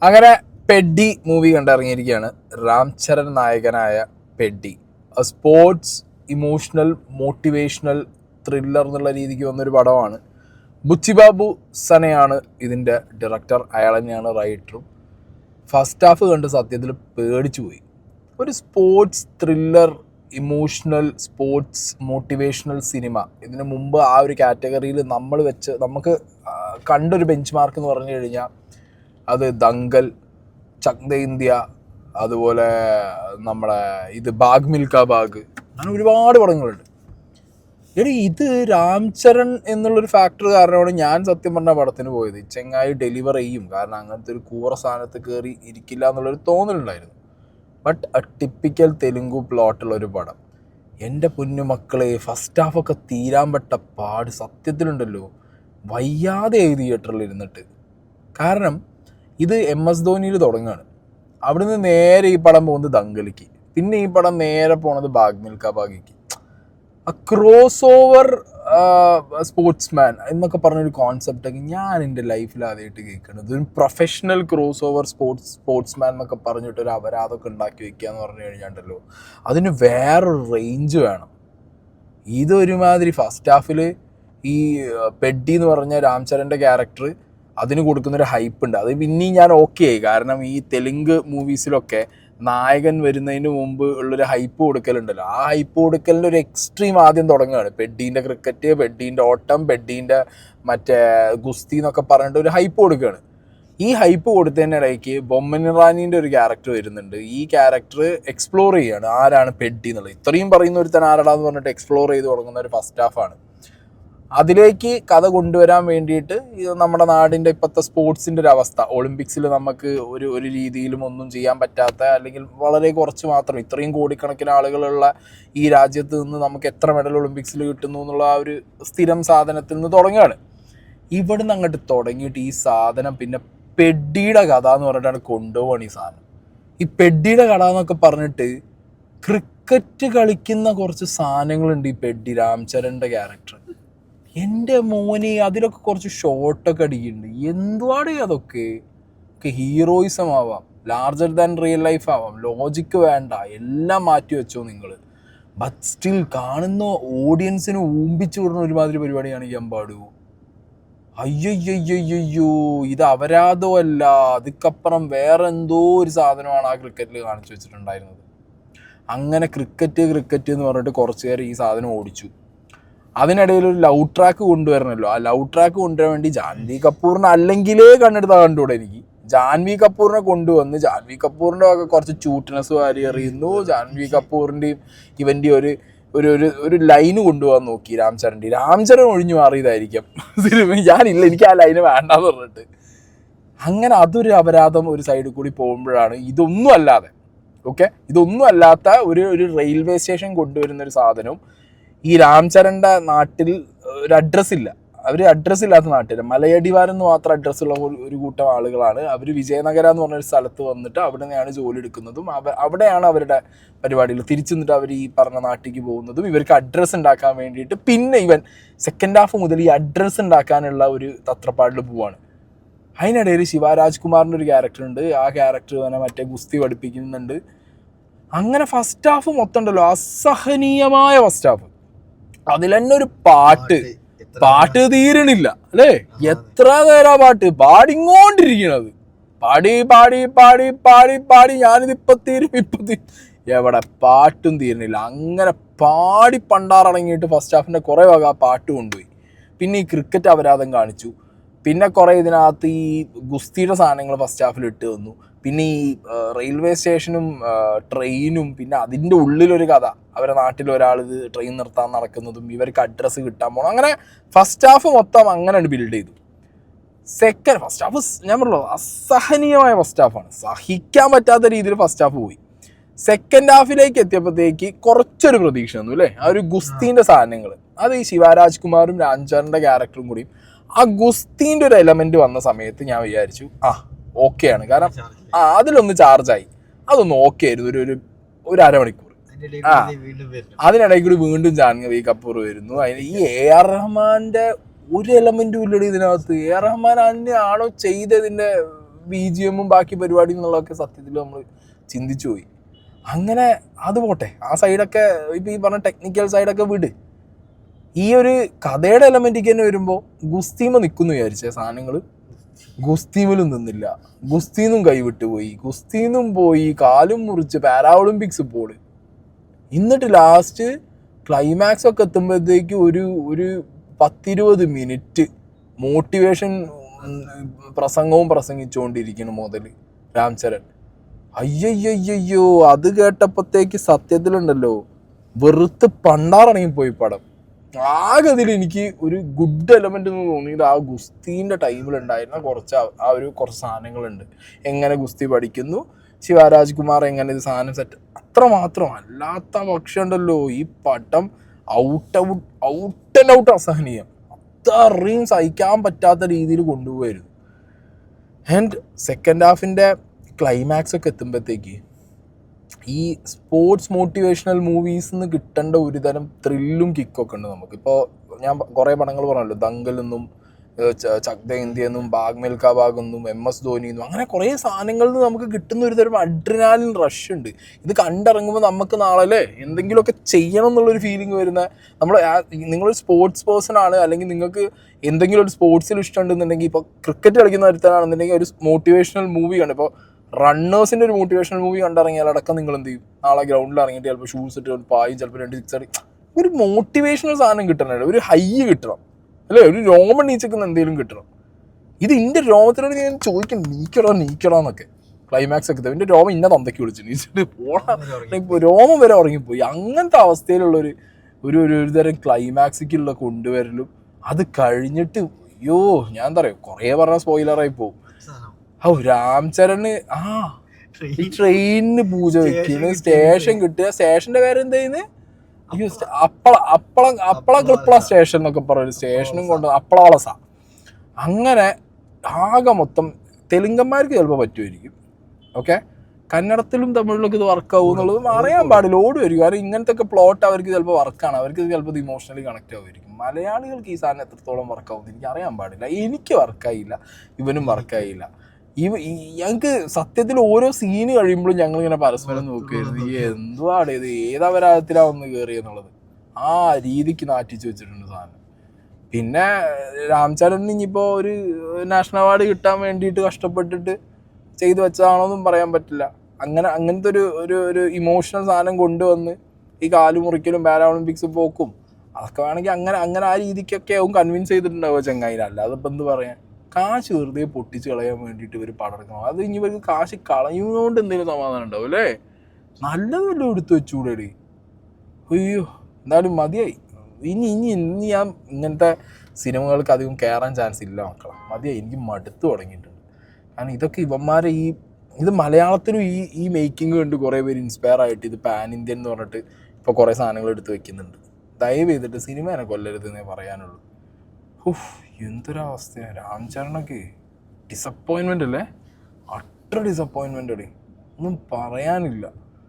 അങ്ങനെ പെഡ്ഡി മൂവി കണ്ടിറങ്ങിയിരിക്കുകയാണ്. രാം ചരൺ നായകനായ Peddi. Sports, emotional, motivational thriller എന്നുള്ള രീതിക്ക് വന്നൊരു പടമാണ്. ബുച്ചിബാബു സനയാണ് ഇതിൻ്റെ ഡയറക്ടർ, അയാൾ തന്നെയാണ് റൈറ്ററും. ഫസ്റ്റ് ഹാഫ് കണ്ട് സത്യത്തിൽ പേടിച്ചു പോയി. ഒരു sports thriller, emotional, sports motivational cinema. ഇതിനു മുമ്പ് ആ ഒരു കാറ്റഗറിയിൽ നമുക്ക് കണ്ടൊരു ബെഞ്ച് മാർക്ക് എന്ന് പറഞ്ഞു കഴിഞ്ഞാൽ അത് ദങ്കൽ, ചക് ദേ ഇന്ത്യ, അതുപോലെ നമ്മുടെ ബാഗ് മിൽഖ ബാഗ്, അങ്ങനെ ഒരുപാട് പടങ്ങളുണ്ട്. ഇത് രാം ചരൺ എന്നുള്ളൊരു ഫാക്ടർ കാരണമാണ് ഞാൻ സത്യം പറഞ്ഞ പടത്തിന് പോയത്. ചെങ്ങായി ഡെലിവർ ചെയ്യും, കാരണം അങ്ങനത്തെ ഒരു കൂറ സ്ഥാനത്ത് കയറി ഇരിക്കില്ല എന്നുള്ളൊരു തോന്നലുണ്ടായിരുന്നു. ബട്ട് ടിപ്പിക്കൽ തെലുങ്കു പ്ലോട്ടുള്ളൊരു പടം. എൻ്റെ പൊന്നുമക്കളെ, ഫസ്റ്റ് ഹാഫൊക്കെ തീരാൻ പെട്ട പാട് സത്യത്തിലുണ്ടല്ലോ, വയ്യാതെ തിയേറ്ററിൽ ഇരുന്നിട്ട്. കാരണം ഇത് MS ധോനിയിൽ തുടങ്ങുകയാണ്. അവിടുന്ന് നേരെ ഈ പടം പോകുന്നത് ദങ്കലിക്ക്, പിന്നെ ഈ പടം നേരെ പോണത് ബാഗ് മിൽഖ ബാഗിക്ക്. ക്രോസ് ഓവർ സ്പോർട്സ്മാൻ എന്നൊക്കെ പറഞ്ഞൊരു കോൺസെപ്റ്റൊക്കെ ഞാൻ എൻ്റെ ലൈഫിൽ ആദ്യമായിട്ട് കേൾക്കുന്നത്. ഒരു പ്രൊഫഷണൽ ക്രോസ് ഓവർ സ്പോർട്സ്മാൻ എന്നൊക്കെ പറഞ്ഞിട്ടൊരു അപരാധമൊക്കെ ഉണ്ടാക്കി വെക്കുക എന്ന് പറഞ്ഞു കഴിഞ്ഞാണ്ടല്ലോ, അതിന് വേറൊരു റേഞ്ച് വേണം. ഇതൊരുമാതിരി ഫസ്റ്റ് ഹാഫിൽ ഈ പെഡ്ഡി എന്ന് പറഞ്ഞ രാം ചരൻ്റെ ക്യാരക്ടർ, അതിന് കൊടുക്കുന്നൊരു ഹൈപ്പ് ഉണ്ട്. അത് പിന്നെയും ഞാൻ ഓക്കെ ആയി. കാരണം ഈ തെലുങ്ക് മൂവീസിലൊക്കെ നായകൻ വരുന്നതിന് മുമ്പ് ഉള്ളൊരു ഹൈപ്പ് കൊടുക്കലുണ്ടല്ലോ, ആ ഹൈപ്പ് കൊടുക്കലിൻ്റെ ഒരു എക്സ്ട്രീം ആദ്യം തുടങ്ങുകയാണ്. പെഡ്ഡീൻ്റെ ക്രിക്കറ്റ്, പെഡ്ഡീൻ്റെ ഓട്ടം, പെഡ്ഡീൻ്റെ മറ്റേ ഗുസ്തി എന്നൊക്കെ പറഞ്ഞിട്ട് ഒരു ഹൈപ്പ് കൊടുക്കുകയാണ്. ഈ ഹൈപ്പ് കൊടുത്തതിനിടയ്ക്ക് ബൊമ്മൻ ഇറാനീൻ്റെ ഒരു ക്യാരക്ടർ വരുന്നുണ്ട്. ഈ ക്യാരക്ടർ എക്സ്പ്ലോർ ചെയ്യുകയാണ് ആരാണ് പെഡ്ഡി എന്നുള്ളത്. ഇത്രയും പറയുന്ന ഒരുത്തൻ ആരാടാന്ന് പറഞ്ഞിട്ട് എക്സ്പ്ലോർ ചെയ്ത് തുടങ്ങുന്ന ഒരു ഫസ്റ്റ് ഹാഫാണ്. അതിലേക്ക് കഥ കൊണ്ടുവരാൻ വേണ്ടിയിട്ട് നമ്മുടെ നാടിൻ്റെ ഇപ്പോഴത്തെ സ്പോർട്സിൻ്റെ ഒരു അവസ്ഥ, ഒളിമ്പിക്സിൽ നമുക്ക് ഒരു രീതിയിലും ഒന്നും ചെയ്യാൻ പറ്റാത്ത, അല്ലെങ്കിൽ വളരെ കുറച്ച് മാത്രം, ഇത്രയും കോടിക്കണക്കിന് ആളുകളുള്ള ഈ രാജ്യത്ത് നിന്ന് നമുക്ക് എത്ര മെഡൽ ഒളിമ്പിക്സിൽ കിട്ടുന്നു എന്നുള്ള ആ ഒരു സ്ഥിരം സാധനത്തിൽ നിന്ന് തുടങ്ങുകയാണ്. ഇവിടുന്ന് അങ്ങോട്ട് തുടങ്ങിയിട്ട് ഈ സാധനം പിന്നെ പെഡ്ഡിയുടെ കഥ എന്ന് പറഞ്ഞിട്ടാണ് കൊണ്ടുപോവാണ് ഈ സാധനം. ഈ പെഡ്ഡിയുടെ കഥ എന്നൊക്കെ പറഞ്ഞിട്ട് ക്രിക്കറ്റ് കളിക്കുന്ന കുറച്ച് സാധനങ്ങളുണ്ട് ഈ പെഡ്ഡി, രാം ചരൻ്റെ ക്യാരക്ടർ. എൻ്റെ മോനെ, അതിലൊക്കെ കുറച്ച് ഷോട്ടൊക്കെ അടിക്കുന്നുണ്ട്. എന്തുവാടേ അതൊക്കെ ഹീറോയിസം ആവാം, ലാർജർ ദാൻ റിയൽ ലൈഫ് ആവാം, ലോജിക്ക് വേണ്ട, എല്ലാം മാറ്റി വെച്ചോ നിങ്ങൾ. ബട്ട് സ്റ്റിൽ കാണുന്ന ഓഡിയൻസിന് ഊമ്പിച്ചു വിടുന്ന ഒരുമാതിരി പരിപാടിയാണ് ചെയ്യാൻ പാടുമോ? അയ്യോ, ഇത് അപരാധമല്ല, അതിക്കപ്പുറം വേറെ എന്തോ ഒരു സാധനമാണ് ആ ക്രിക്കറ്റിൽ കാണിച്ചു വെച്ചിട്ടുണ്ടായിരുന്നത്. അങ്ങനെ ക്രിക്കറ്റ് എന്ന് പറഞ്ഞിട്ട് കുറച്ച് നേരം ഈ സാധനം ഓടിച്ചു. അതിനിടയിൽ ഒരു ലവ് ട്രാക്ക് കൊണ്ടുവരണമല്ലോ. ആ ലവ് ട്രാക്ക് കൊണ്ടുവരാൻ വേണ്ടി ജാൻവി കപൂറിനെ അല്ലെങ്കിലേ കണ്ണെടുത്താൽ കണ്ടുകൂടെ എനിക്ക്. ജാൻവി കപൂറിനെ കൊണ്ടുവന്ന് ജാൻവി കപൂറിൻ്റെ ഒക്കെ കുറച്ച് ചൂട്ട്നെസ് വാരി എറിയുന്നു. ജാൻവി കപൂറിൻ്റെയും ഇവൻ്റെ ഒരു ലൈന് കൊണ്ടുപോകാൻ നോക്കി രാം ചരൺ ഒഴിഞ്ഞു മാറിയതായിരിക്കും സിനിമ. ഞാനില്ല, എനിക്ക് ആ ലൈന് വേണ്ടാന്ന് പറഞ്ഞിട്ട്. അങ്ങനെ അതൊരു അപരാധം ഒരു സൈഡിൽ കൂടി പോകുമ്പോഴാണ് ഇതൊന്നും അല്ലാത്ത ഒരു റെയിൽവേ സ്റ്റേഷൻ കൊണ്ടുവരുന്നൊരു സാധനവും. ഈ രാം ചരൻ്റെ നാട്ടിൽ ഒരു അഡ്രസ്സില്ല, അഡ്രസ്സില്ലാത്ത നാട്ടിൽ മലയടിവാരം എന്ന് മാത്രം അഡ്രസ്സുള്ള ഒരു കൂട്ടം ആളുകളാണ്. അവർ വിജയനഗര എന്ന് പറഞ്ഞൊരു സ്ഥലത്ത് വന്നിട്ട് അവിടെ നിന്നാണ് ജോലി എടുക്കുന്നതും അവിടെയാണ് അവരുടെ പരിപാടികൾ. തിരിച്ചു നിന്നിട്ട് അവർ ഈ പറഞ്ഞ നാട്ടിലേക്ക് പോകുന്നതും ഇവർക്ക് അഡ്രസ്സ് ഉണ്ടാക്കാൻ വേണ്ടിയിട്ട്. പിന്നെ ഇവൻ സെക്കൻഡ് ഹാഫ് മുതൽ ഈ അഡ്രസ്സ് ഉണ്ടാക്കാനുള്ള ഒരു തത്രപ്പാടിൽ പോവാണ്. അതിനിടയിൽ ശിവരാജ്കുമാറിൻ്റെ ഒരു ക്യാരക്ടറുണ്ട്. ആ ക്യാരക്ടർ തന്നെ മറ്റേ ഗുസ്തി പഠിപ്പിക്കുന്നുണ്ട്. അങ്ങനെ ഫസ്റ്റ് ഹാഫ് മൊത്തം ഉണ്ടല്ലോ അസഹനീയമായ ഫസ്റ്റ് ഹാഫ്. അതിൽ തന്നെ ഒരു പാട്ട് തീരണില്ല അല്ലേ? എത്ര നേരം പാടിങ്ങോണ്ടിരിക്കണത്, പാടി ഞാനിത് ഇപ്പൊ തീരും എവിടെ പാട്ടും തീരണില്ല. അങ്ങനെ പാടി പണ്ടാറടങ്ങിയിട്ട് ഫസ്റ്റ് ഹാഫിന്റെ കുറെ വക ആ പാട്ട് കൊണ്ടുപോയി. പിന്നെ ഈ ക്രിക്കറ്റ് അപരാധം കാണിച്ചു. പിന്നെ കുറെ ഇതിനകത്ത് ഈ ഗുസ്തിയുടെ സാധനങ്ങൾ ഫസ്റ്റ് ഹാഫിൽ ഇട്ട് തന്നു. പിന്നെ ഈ റെയിൽവേ സ്റ്റേഷനും ട്രെയിനും, പിന്നെ അതിൻ്റെ ഉള്ളിലൊരു കഥ, അവരുടെ നാട്ടിൽ ഒരാൾ ഇത് ട്രെയിൻ നിർത്താൻ നടക്കുന്നതും ഇവർക്ക് അഡ്രസ്സ് കിട്ടാൻ പോകണം. അങ്ങനെ ഫസ്റ്റ് ഹാഫ് മൊത്തം അങ്ങനെയാണ് ബിൽഡ് ചെയ്തു. ഫസ്റ്റ് ഹാഫ് ഞാൻ പറഞ്ഞല്ലോ അസഹനീയമായ ഫസ്റ്റ് ഹാഫാണ്, സഹിക്കാൻ പറ്റാത്ത രീതിയിൽ ഫസ്റ്റ് ഹാഫ് പോയി. സെക്കൻഡ് ഹാഫിലേക്ക് എത്തിയപ്പോഴത്തേക്ക് കുറച്ചൊരു പ്രതീക്ഷ തന്നു അല്ലേ? ആ ഒരു ഗുസ്തീൻ്റെ സാധനങ്ങൾ, അത് ഈ ശിവരാജ്കുമാറും രാം ചരൻ്റെ ക്യാരക്ടറും കൂടിയും ആ ഗുസ്തീൻ്റെ ഒരു എലമെന്റ് വന്ന സമയത്ത് ഞാൻ വിചാരിച്ചു ഓക്കെയാണ്. കാരണം അതിലൊന്ന് ചാർജായി, അതൊന്ന് ഓക്കെ ആയിരുന്നു ഒരു അരമണിക്കൂർ. അതിനിടയിൽ കൂടി വീണ്ടും ജാൻവി കപൂർ വരുന്നു. അതിന് ഈ AR റഹ്മാന്റെ ഒരു എലമെന്റും ഇല്ലടി ഇതിനകത്ത്. AR റഹ്മാൻ തന്നെയാണോ ചെയ്തതിന്റെ BGM ബാക്കി പരിപാടി എന്നുള്ളതൊക്കെ സത്യത്തിൽ നമ്മൾ ചിന്തിച്ചു പോയി. അങ്ങനെ അത് പോട്ടെ, ആ സൈഡൊക്കെ ഇപ്പം ഈ പറഞ്ഞ ടെക്നിക്കൽ സൈഡൊക്കെ വിട്. ഈ ഒരു കഥയുടെ എലമെൻറ്റിക്ക് തന്നെ വരുമ്പോൾ ഗുസ്തിമ നിൽക്കുന്നു വിചാരിച്ച സാധനങ്ങൾ ഗുസ്തിമിലും നിന്നില്ല. ഗുസ്തിന്നും കൈവിട്ട് പോയി, ഗുസ്തിന്നും പോയി, കാലും മുറിച്ച് പാരാ ഒളിമ്പിക്സ് പോള്. എന്നിട്ട് ലാസ്റ്റ് ക്ലൈമാക്സ് ഒക്കെ എത്തുമ്പോഴത്തേക്ക് ഒരു 10-20 മിനിറ്റ് മോട്ടിവേഷൻ പ്രസംഗവും പ്രസംഗിച്ചുകൊണ്ടിരിക്കുന്നു മുതൽ രാംചരൺ. അയ്യയ്യോ, അത് കേട്ടപ്പോഴത്തേക്ക് സത്യത്തിലുണ്ടല്ലോ വെറുത്ത് പണ്ടാറണങ്ങിപ്പോയി പടം. ആകതിൽ എനിക്ക് ഒരു ഗുഡ് എലമെന്റ് എന്ന് തോന്നിയത് ആ ഗുസ്തീൻ്റെ ടൈമിലുണ്ടായിരുന്ന കുറച്ച് സാധനങ്ങളുണ്ട്. എങ്ങനെ ഗുസ്തി പഠിക്കുന്നു, ശിവരാജ്കുമാർ എങ്ങനെ ഇത് സാധനം സെറ്റ്, അത്ര മാത്രം. അല്ലാത്ത പക്ഷം ഉണ്ടല്ലോ ഈ പടം ഔട്ട് ആൻഡ് ഔട്ട് അസഹനീയം. അത്രയും സഹിക്കാൻ പറ്റാത്ത രീതിയിൽ കൊണ്ടുപോയിരുന്നു. ആൻഡ് സെക്കൻഡ് ഹാഫിൻ്റെ ക്ലൈമാക്സ് ഒക്കെ എത്തുമ്പോഴത്തേക്ക് ഈ സ്പോർട്സ് മോട്ടിവേഷണൽ മൂവീസിൽ നിന്ന് കിട്ടേണ്ട ഒരു തരം ത്രില്ലും കിക്കൊക്കെ ഉണ്ട് നമുക്കിപ്പോൾ. ഞാൻ കുറേ പടങ്ങൾ പറഞ്ഞല്ലോ, ദംഗൽ എന്നും ചക് ദേ ഇന്ത്യ എന്നും ബാഗ് മിൽഖാ ബാഗ് എന്നും MS ധോനി എന്നും അങ്ങനെ കുറേ സാധനങ്ങളിൽ നിന്ന് നമുക്ക് കിട്ടുന്ന ഒരു തരം അഡ്രിനാലിൻ റഷ് ഉണ്ട്. ഇത് കണ്ടിറങ്ങുമ്പോൾ നമുക്ക് നാളെ എന്തെങ്കിലുമൊക്കെ ചെയ്യണം എന്നുള്ളൊരു ഫീലിംഗ് വരുന്ന, നിങ്ങളൊരു സ്പോർട്സ് പേഴ്സൺ ആണ്, അല്ലെങ്കിൽ നിങ്ങൾക്ക് എന്തെങ്കിലും ഒരു സ്പോർട്സിൽ ഇഷ്ടമുണ്ടെന്നുണ്ടെങ്കിൽ, ഇപ്പോൾ ക്രിക്കറ്റ് കളിക്കുന്ന ഒരുത്തനാണെന്നുണ്ടെങ്കിൽ ഒരു മോട്ടിവേഷണൽ മൂവി കണ്ട്, ഇപ്പോൾ റണ്ണേഴ്സിൻ്റെ ഒരു മോട്ടിവേഷണൽ മൂവി കണ്ടിറങ്ങിയാൽ അടക്കം നിങ്ങൾ എന്ത് ചെയ്യും? നാളെ ഗ്രൗണ്ടിൽ ഇറങ്ങിയിട്ട് ചിലപ്പോൾ ഷൂസ് ഇട്ട് പായും, ചിലപ്പോൾ 2 6 അടി, ഒരു മോട്ടിവേഷണൽ സാധനം കിട്ടണം, ഒരു ഹൈ കിട്ടണം അല്ലേ, ഒരു രോമം നീച്ചക്കുന്ന എന്തെങ്കിലും കിട്ടണം. ഇത് എൻ്റെ രോമത്തിനോട് ഞാൻ ചോദിക്കണം, നീക്കടാന്നൊക്കെ. ക്ലൈമാക്സ് ഒക്കെ എൻ്റെ രോമം ഇന്ന തന്തയ്ക്ക് വിളിച്ചു, നീച്ചിട്ട് പോടാ, രോമം വരെ ഉറങ്ങിപ്പോയി. അങ്ങനത്തെ അവസ്ഥയിലുള്ളൊരു ഒരു തരം ക്ലൈമാക്സിക്കുള്ള കൊണ്ടുവരലും അത് കഴിഞ്ഞിട്ട് അയ്യോ, ഞാൻ എന്താ പറയുക, കുറേ പറഞ്ഞാൽ സ്പോയിലറായി പോകും. രാംചരണ് ട്രെയിനിന് പൂജ വെക്കുന്നു, സ്റ്റേഷൻ കിട്ടുക, സ്റ്റേഷന്റെ പേര് എന്താ ചെയ്യുന്നത്, അപ്പള സ്റ്റേഷൻ എന്നൊക്കെ പറയുന്നത്, സ്റ്റേഷനും കൊണ്ട് അപ്പളവളസ. അങ്ങനെ ആകെ മൊത്തം തെലുങ്കന്മാർക്ക് ചിലപ്പോൾ പറ്റുമായിരിക്കും, ഓക്കെ, കന്നഡത്തിലും തമിഴിലൊക്കെ ഇത് വർക്കാവും എന്നുള്ളത് അറിയാൻ പാടില്ല, ഓടി വരും. കാരണം ഇങ്ങനത്തെ ഒക്കെ പ്ലോട്ട് അവർക്ക് ചിലപ്പോൾ വർക്കാണ്, അവർക്ക് ഇത് ചിലപ്പോൾ ഇത് ഇമോഷണലി കണക്ട് ആവുമായിരിക്കും. മലയാളികൾക്ക് ഈ സാധനം എത്രത്തോളം വർക്കാവുമെന്ന് എനിക്ക് അറിയാൻ പാടില്ല. എനിക്ക് വർക്കായില്ല, ഇവനും വർക്കായില്ല. ഞങ്ങൾക്ക് സത്യത്തിൽ ഓരോ സീന് കഴിയുമ്പോഴും ഞങ്ങളിങ്ങനെ പരസ്പരം നോക്കുകയായിരുന്നു, എന്തുവാണ് ഇത്, ഏതപരാധത്തിലാവൊന്ന് കയറി എന്നുള്ളത്. ആ രീതിക്ക് നാറ്റിച്ച് വെച്ചിട്ടുണ്ട് സാധനം. പിന്നെ രാംചരൺ ഇനിയിപ്പോൾ ഒരു നാഷണൽ അവാർഡ് കിട്ടാൻ വേണ്ടിയിട്ട് കഷ്ടപ്പെട്ടിട്ട് ചെയ്തു വെച്ചതാണോന്നും പറയാൻ പറ്റില്ല. അങ്ങനത്തെ ഒരു ഇമോഷണൽ സാധനം കൊണ്ടുവന്ന് ഈ കാല് മുറിക്കലും പാരാ ഒളിമ്പിക്സ് പോക്കും അതൊക്കെ വേണമെങ്കിൽ അങ്ങനെ ആ രീതിക്കൊക്കെ ആവും കൺവിൻസ് ചെയ്തിട്ടുണ്ടാവുക ചങ്ങായിനെ. അല്ലാതെ ഇപ്പം എന്ത് പറയാൻ, കാശ് വെറുതെ പൊട്ടിച്ച് കളയാൻ വേണ്ടിയിട്ട് ഇവർ പടർക്കണം. അത് ഇനി ഇവർക്ക് കാശ് കളയുന്നതുകൊണ്ട് എന്തെങ്കിലും സമാധാനം ഉണ്ടാവും അല്ലേ? നല്ലതല്ലോ എടുത്ത് വെച്ചുകൂടെ? അയ്യോ, എന്തായാലും മതിയായി. ഇനി ഞാൻ ഇങ്ങനത്തെ സിനിമകൾക്ക് അധികം കയറാൻ ചാൻസ് ഇല്ല മക്കളെ, മതിയായി. എനിക്ക് മടുത്ത് തുടങ്ങിയിട്ടുണ്ട്. കാരണം ഇതൊക്കെ ഇവന്മാരെ ഇത് മലയാളത്തിലും ഈ മേക്കിംഗ് കണ്ട് കുറേ പേര് ഇൻസ്പയർ ആയിട്ട് ഇത് പാൻ ഇന്ത്യൻ എന്ന് പറഞ്ഞിട്ട് ഇപ്പോൾ കുറേ സാധനങ്ങൾ എടുത്ത് വെക്കുന്നുണ്ട്. ദയവ് ചെയ്തിട്ട് സിനിമേനെ കൊല്ലരുതെന്നേ പറയാനുള്ളൂ. എന്തൊരവസ്ഥയാണ് രാംചരണൊക്കെ. ഡിസപ്പോയിൻമെൻ്റ് അല്ലേ, അത്ര ഡിസപ്പോയിൻമെൻ്റ് അല്ലേ, ഒന്നും പറയാനില്ല.